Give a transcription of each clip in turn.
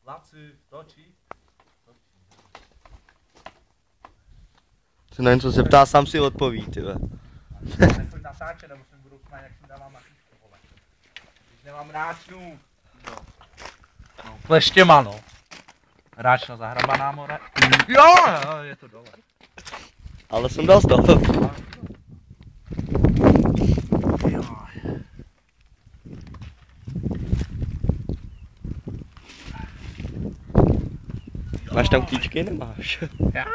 Laci, točí. Se na něco zeptá, sám si odpoví, ty ve. Nechoď natáčet, nebo jsem budu smát, jak si dávám na chvízko, vole. Když nemám ráčnu. No, kleštěma, no. Ráčna zahrabaná more. Jo, je to dole. Ale jsem dal z toho. Máš tam klíčky? Nemáš. Já,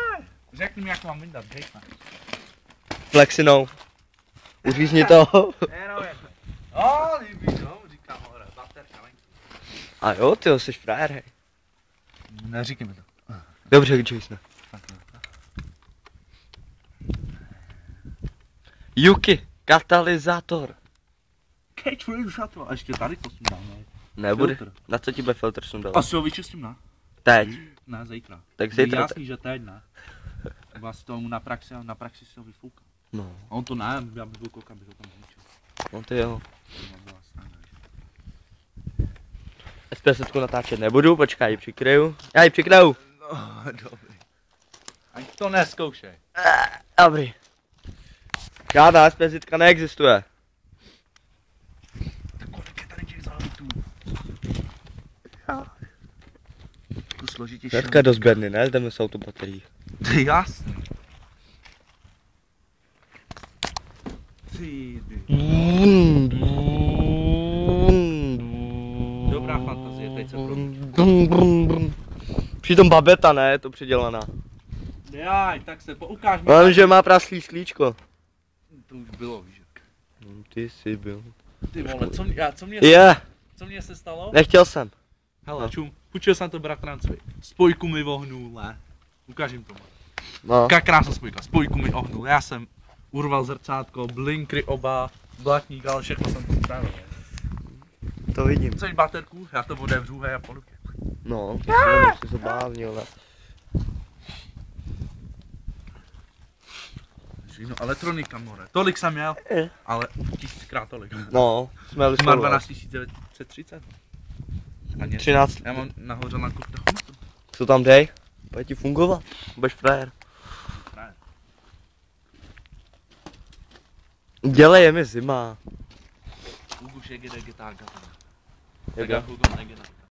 řekni mi, jak mám vyndat, hejtna. Flexinou. Uřízni to. Jenom jedno. No, líbí, no, říkám, hore, baterka venku. A jo, ty jsi frajer, hej. Neříkej mi to. Dobře, když jsme. Yuki, katalyzátor. Katalyzátor. A ještě tady to sundám, ne? Nebude. Filtr. Na co ti bude filtr sundal? Asi ho vyčistím, ne? Teď. Ne, zítra. Tak zítra. Jasný, že teď ne. Vás tomu na praxi si ho vyfouká. No, A on to ne, já bych byl koukat, bych ho tam zničil. no ty jo. To byla sranda, že? SP7 natáčet nebudu, počkej, ji přikryju. Já ji přikryju. No, dobrý. Ani to neskoušej. Dobrý. Žádná SP7 neexistuje. Tak kolik je tady těch záletů? To složitější. Dneska je dost bedny, ne? Jdeme s autobaterií. Ty jasný. Ty. Dobrá fantazie, teď se probíš. Přitom babeta, ne? Je to předělaná. Jaj, tak se poukáž mi. Ale že má praslý slíčko. To už bylo, víš. Ty jsi byl. Ty vole, co mě se stalo? Nechtěl jsem. Hele, No. čum, půjčil jsem to bratrancovi. Spojku mi vohnul, ne? Ukáž jim to. No. Jaká krásná spojka, spojku mi ohnul. Já jsem urval zrcátko, blinkry oba, blatník, ale všechno jsem to spravil. To vidím. Chceš baterku? Já to otevřu, hej, a půjdu. No, to se bávnil, ne? No, elektronika, more. Tolik jsem měl, ale 1000krát tolik. No, jsme jeli Má spolu. 12930. A něco. 13. Já mám nahoře na kurtachu. Co tam dej? Bude ti fungovat. Budeš frajer. Dělej, je mi zima. Uguš je gede gitarka. Jak je? Tak já